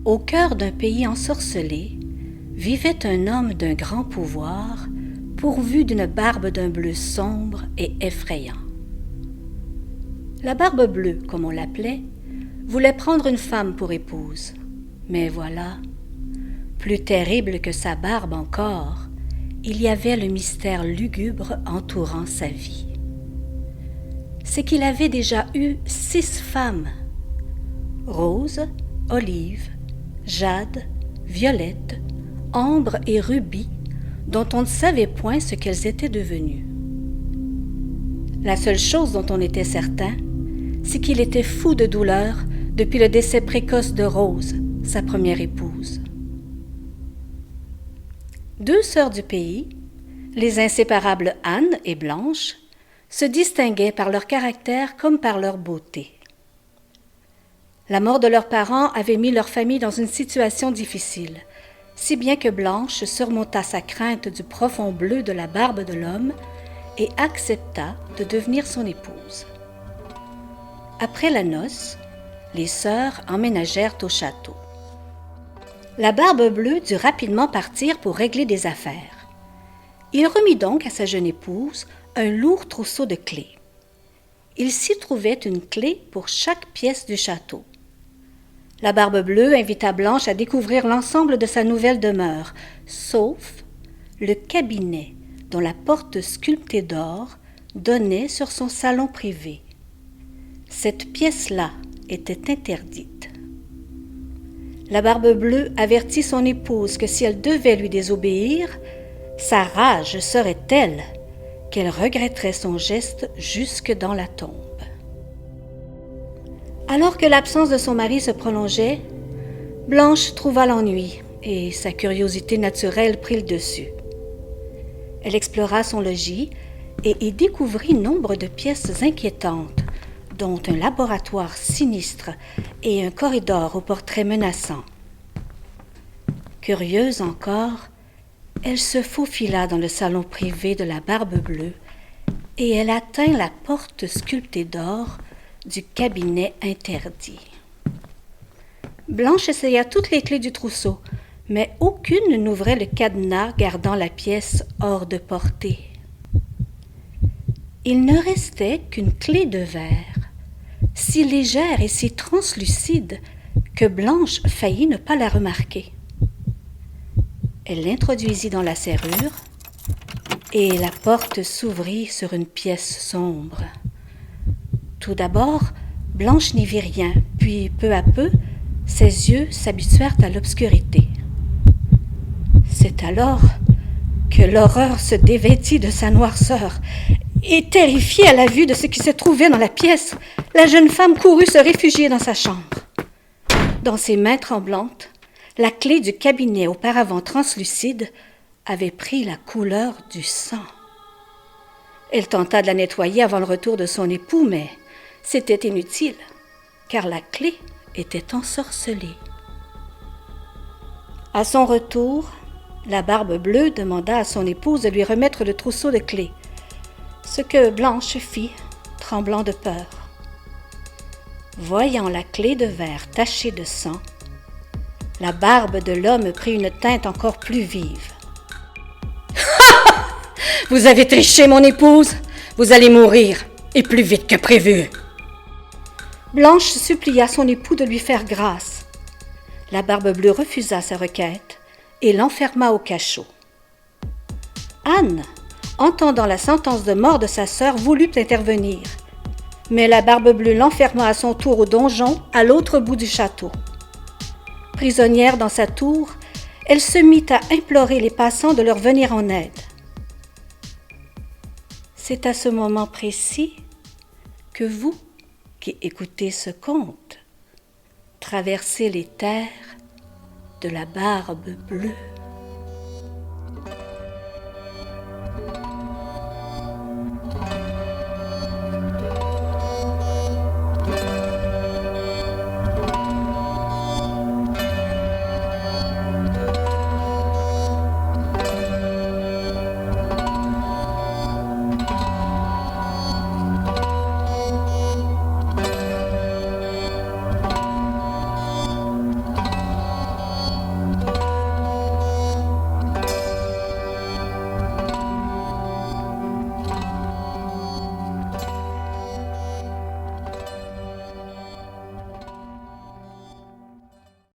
Au cœur d'un pays ensorcelé, vivait un homme d'un grand pouvoir, pourvu d'une barbe d'un bleu sombre et effrayant. La barbe bleue, comme on l'appelait, voulait prendre une femme pour épouse. Mais voilà, plus terrible que sa barbe encore, il y avait le mystère lugubre entourant sa vie. C'est qu'il avait déjà eu 6 femmes. Rose, Olive, Jade, Violette, Ambre et Rubis, dont on ne savait point ce qu'elles étaient devenues. La seule chose dont on était certain, c'est qu'il était fou de douleur depuis le décès précoce de Rose, sa première épouse. 2 sœurs du pays, les inséparables Anne et Blanche, se distinguaient par leur caractère comme par leur beauté. La mort de leurs parents avait mis leur famille dans une situation difficile, si bien que Blanche surmonta sa crainte du profond bleu de la barbe de l'homme et accepta de devenir son épouse. Après la noce, les sœurs emménagèrent au château. La barbe bleue dut rapidement partir pour régler des affaires. Il remit donc à sa jeune épouse un lourd trousseau de clés. Il s'y trouvait une clé pour chaque pièce du château. La barbe bleue invita Blanche à découvrir l'ensemble de sa nouvelle demeure, sauf le cabinet dont la porte sculptée d'or donnait sur son salon privé. Cette pièce-là était interdite. La barbe bleue avertit son épouse que si elle devait lui désobéir, sa rage serait telle qu'elle regretterait son geste jusque dans la tombe. Alors que l'absence de son mari se prolongeait, Blanche trouva l'ennui et sa curiosité naturelle prit le dessus. Elle explora son logis et y découvrit nombre de pièces inquiétantes, dont un laboratoire sinistre et un corridor au portrait menaçant. Curieuse encore, elle se faufila dans le salon privé de la barbe bleue et elle atteint la porte sculptée d'or du cabinet interdit. Blanche essaya toutes les clés du trousseau, mais aucune n'ouvrait le cadenas gardant la pièce hors de portée. Il ne restait qu'une clé de verre, si légère et si translucide que Blanche faillit ne pas la remarquer. Elle l'introduisit dans la serrure et la porte s'ouvrit sur une pièce sombre. Tout d'abord, Blanche n'y vit rien, puis peu à peu, ses yeux s'habituèrent à l'obscurité. C'est alors que l'horreur se dévêtit de sa noirceur, et terrifiée à la vue de ce qui se trouvait dans la pièce, la jeune femme courut se réfugier dans sa chambre. Dans ses mains tremblantes, la clé du cabinet auparavant translucide avait pris la couleur du sang. Elle tenta de la nettoyer avant le retour de son époux, mais c'était inutile, car la clé était ensorcelée. À son retour, la barbe bleue demanda à son épouse de lui remettre le trousseau de clés, ce que Blanche fit, tremblant de peur. Voyant la clé de verre tachée de sang, la barbe de l'homme prit une teinte encore plus vive. « Vous avez triché, mon épouse! Vous allez mourir, et plus vite que prévu! » Blanche supplia son époux de lui faire grâce. La barbe bleue refusa sa requête et l'enferma au cachot. Anne, entendant la sentence de mort de sa sœur, voulut intervenir, mais la barbe bleue l'enferma à son tour au donjon à l'autre bout du château. Prisonnière dans sa tour, elle se mit à implorer les passants de leur venir en aide. C'est à ce moment précis que vous, qui écoutez ce conte, traversez les terres de la barbe bleue.